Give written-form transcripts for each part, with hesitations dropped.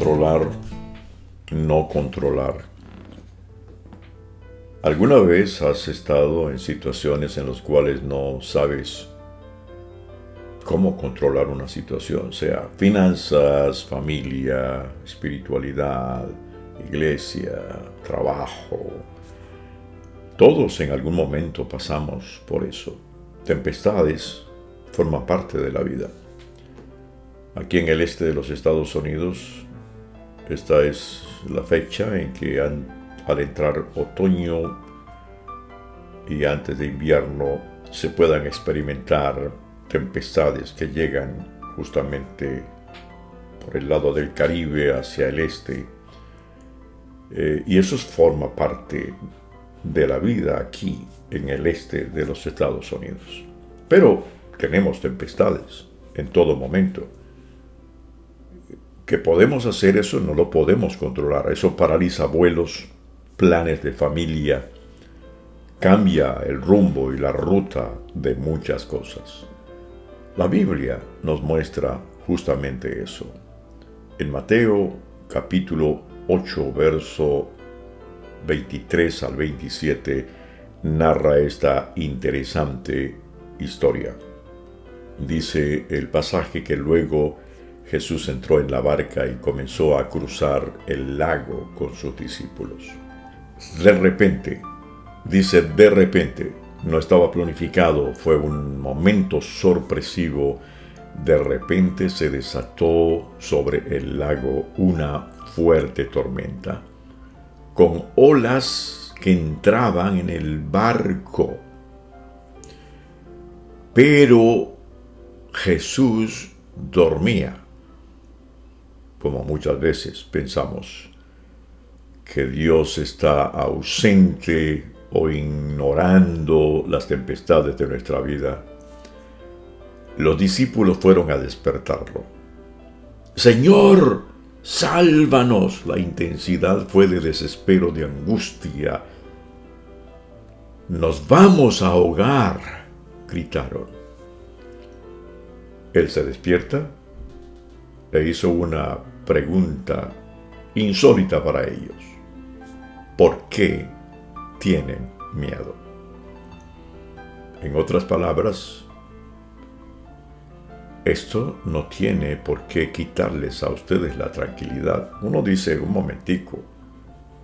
controlar, no controlar. ¿Alguna vez has estado en situaciones en las cuales no sabes cómo controlar una situación? Sea finanzas, familia, espiritualidad, iglesia, trabajo. Todos en algún momento pasamos por eso. Tempestades forman parte de la vida. Aquí en el este de los Estados Unidos, esta es la fecha en que al entrar otoño y antes de invierno se puedan experimentar tempestades que llegan justamente por el lado del Caribe hacia el este. Y eso forma parte de la vida aquí en el este de los Estados Unidos. Pero tenemos tempestades en todo momento. ¿Qué podemos hacer? Eso no lo podemos controlar. Eso paraliza vuelos, planes de familia, cambia el rumbo y la ruta de muchas cosas. La Biblia nos muestra justamente eso. En Mateo capítulo 8, verso 23 al 27, narra esta interesante historia. Dice el pasaje que luego Jesús entró en la barca y comenzó a cruzar el lago con sus discípulos. De repente, no estaba planificado, fue un momento sorpresivo. De repente se desató sobre el lago una fuerte tormenta, con olas que entraban en el barco. Pero Jesús dormía. Como muchas veces pensamos que Dios está ausente o ignorando las tempestades de nuestra vida, los discípulos fueron a despertarlo. ¡Señor, sálvanos! La intensidad fue de desespero, de angustia. ¡Nos vamos a ahogar!, gritaron. Él se despierta e hizo una pregunta insólita para ellos. ¿Por qué tienen miedo? En otras palabras, esto no tiene por qué quitarles a ustedes la tranquilidad. Uno dice, un momentico,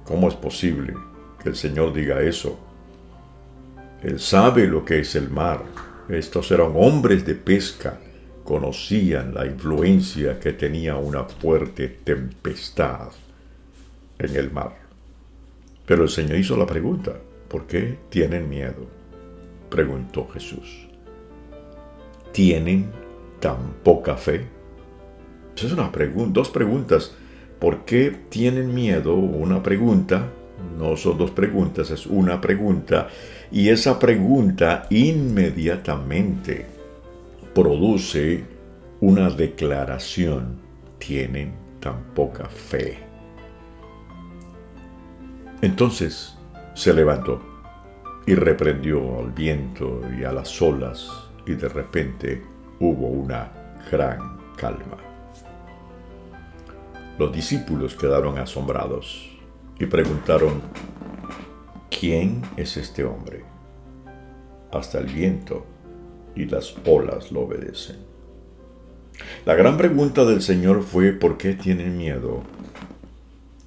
¿cómo es posible que el Señor diga eso? Él sabe lo que es el mar. Estos eran hombres de pesca. Conocían la influencia que tenía una fuerte tempestad en el mar. Pero el Señor hizo la pregunta, ¿por qué tienen miedo?, preguntó Jesús. ¿Tienen tan poca fe? Esa es una pregunta, dos preguntas. ¿Por qué tienen miedo? Una pregunta, no son dos preguntas, es una pregunta. Y esa pregunta inmediatamente produce una declaración. Tienen tan poca fe. Entonces se levantó y reprendió al viento y a las olas, y de repente hubo una gran calma. Los discípulos quedaron asombrados y preguntaron, ¿quién es este hombre? Hasta el viento y las olas lo obedecen. La gran pregunta del Señor fue, ¿por qué tienen miedo?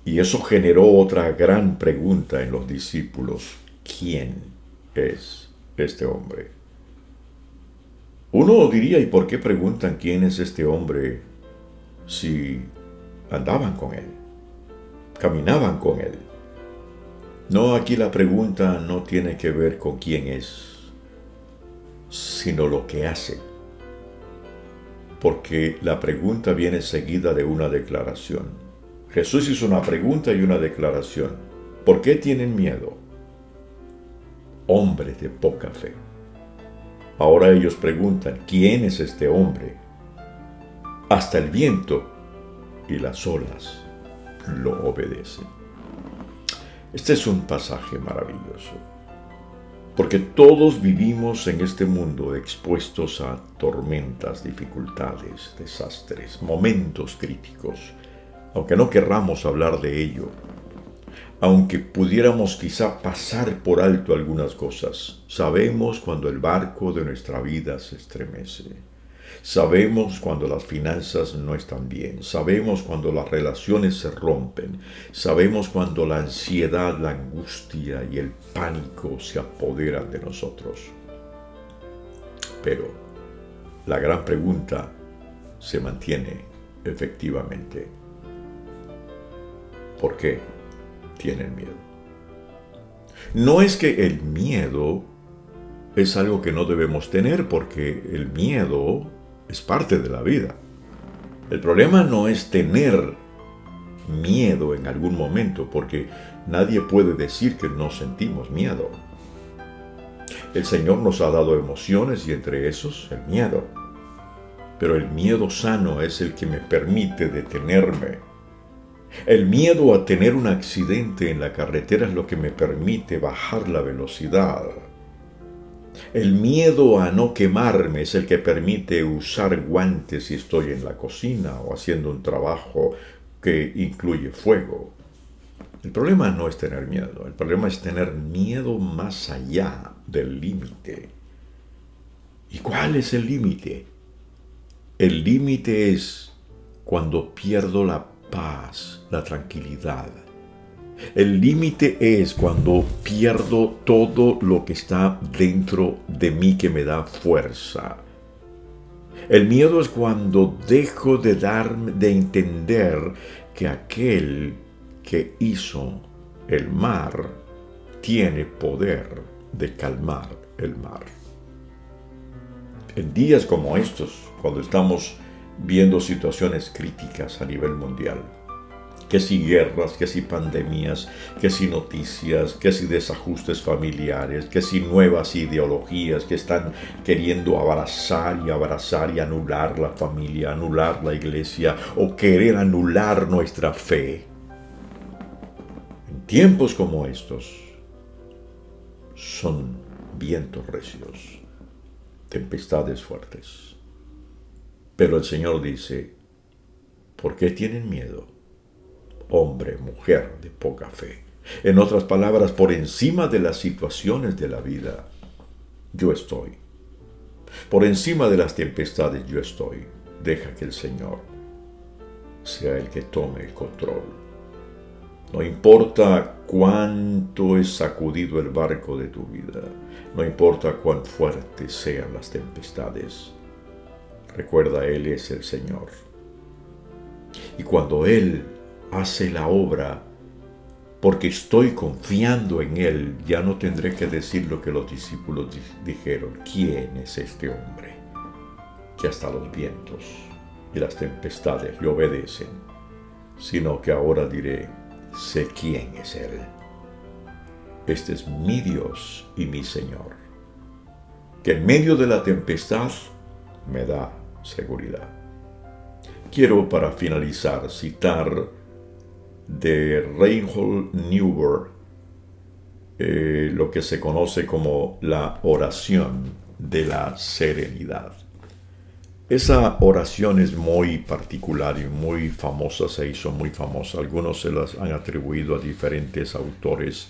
Y eso generó otra gran pregunta en los discípulos. ¿Quién es este hombre? Uno diría, ¿y por qué preguntan quién es este hombre si andaban con él, caminaban con él? No, aquí la pregunta no tiene que ver con quién es, sino lo que hace. Porque la pregunta viene seguida de una declaración. Jesús hizo una pregunta y una declaración. ¿Por qué tienen miedo? Hombres de poca fe. Ahora ellos preguntan, ¿quién es este hombre? Hasta el viento y las olas lo obedecen. Este es un pasaje maravilloso, porque todos vivimos en este mundo expuestos a tormentas, dificultades, desastres, momentos críticos. aunque no querramos hablar de ello, aunque pudiéramos quizá pasar por alto algunas cosas, sabemos cuando el barco de nuestra vida se estremece. Sabemos cuando las finanzas no están bien, sabemos cuando las relaciones se rompen, sabemos cuando la ansiedad, la angustia y el pánico se apoderan de nosotros. Pero la gran pregunta se mantiene efectivamente. ¿Por qué tienen miedo? No es que el miedo es algo que no debemos tener, porque el miedo es parte de la vida. El problema no es tener miedo en algún momento, porque nadie puede decir que no sentimos miedo. El Señor nos ha dado emociones y entre esos el miedo. Pero el miedo sano es el que me permite detenerme. El miedo a tener un accidente en la carretera es lo que me permite bajar la velocidad. El miedo a no quemarme es el que permite usar guantes si estoy en la cocina o haciendo un trabajo que incluye fuego. El problema no es tener miedo, el problema es tener miedo más allá del límite. ¿Y cuál es el límite? El límite es cuando pierdo la paz, la tranquilidad. El límite es cuando pierdo todo lo que está dentro de mí que me da fuerza. El miedo es cuando dejo de entender que aquel que hizo el mar tiene poder de calmar el mar. En días como estos, cuando estamos viendo situaciones críticas a nivel mundial, que si guerras, que si pandemias, que si noticias, que si desajustes familiares, que si nuevas ideologías que están queriendo abrazar y anular la familia, anular la iglesia o querer anular nuestra fe. En tiempos como estos son vientos recios, tempestades fuertes. Pero el Señor dice, ¿por qué tienen miedo? Hombre, mujer de poca fe. En otras palabras, por encima de las situaciones de la vida, yo estoy. Por encima de las tempestades, yo estoy. Deja que el Señor sea el que tome el control. No importa cuánto es sacudido el barco de tu vida, no importa cuán fuertes sean las tempestades, recuerda, Él es el Señor. Y cuando Él hace la obra, porque estoy confiando en Él, ya no tendré que decir lo que los discípulos dijeron. ¿Quién es este hombre que hasta los vientos y las tempestades le obedecen? Sino que ahora diré, sé quién es Él. Este es mi Dios y mi Señor, que en medio de la tempestad me da seguridad. Quiero, para finalizar, citar de Reinhold Niebuhr lo que se conoce como la oración de la serenidad. Esa oración es muy particular y muy famosa, se hizo muy famosa. Algunos se las han atribuido a diferentes autores,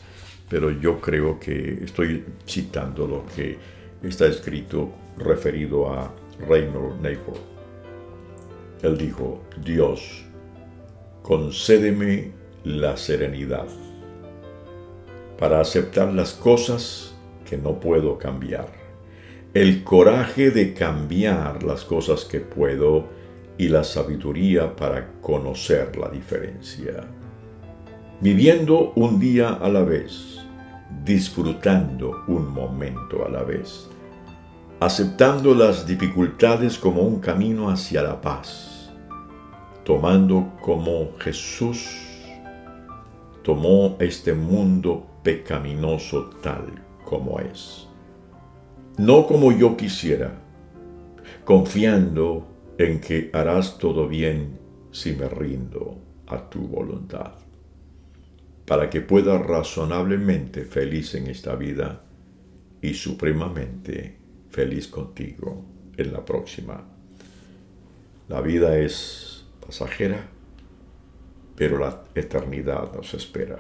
pero yo creo que estoy citando lo que está escrito referido a Reinhold Niebuhr. Él dijo, Dios, concédeme la serenidad para aceptar las cosas que no puedo cambiar, el coraje de cambiar las cosas que puedo y la sabiduría para conocer la diferencia. Viviendo un día a la vez, disfrutando un momento a la vez, aceptando las dificultades como un camino hacia la paz, tomando como Jesús tomó este mundo pecaminoso tal como es. No como yo quisiera, confiando en que harás todo bien si me rindo a tu voluntad, para que pueda razonablemente feliz en esta vida y supremamente feliz contigo en la próxima. La vida es pasajera, pero la eternidad nos espera.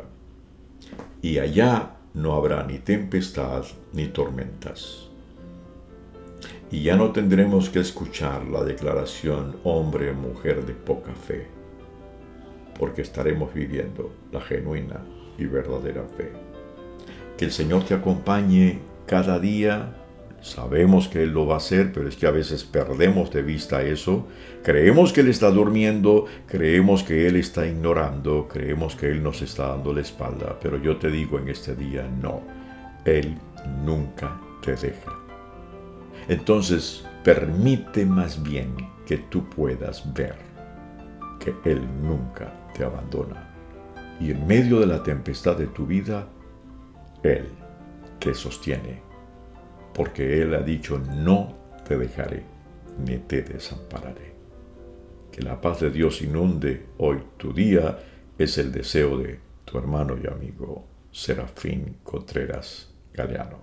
Y allá no habrá ni tempestad ni tormentas. Y ya no tendremos que escuchar la declaración hombre o mujer de poca fe, porque estaremos viviendo la genuina y verdadera fe. Que el Señor te acompañe cada día. Sabemos que Él lo va a hacer, pero es que a veces perdemos de vista eso. Creemos que Él está durmiendo, creemos que Él está ignorando, creemos que Él nos está dando la espalda. Pero yo te digo en este día, no, Él nunca te deja. Entonces, permite más bien que tú puedas ver que Él nunca te abandona. Y en medio de la tempestad de tu vida, Él te sostiene, porque Él ha dicho, no te dejaré, ni te desampararé. Que la paz de Dios inunde hoy tu día, es el deseo de tu hermano y amigo Serafín Contreras Galeano.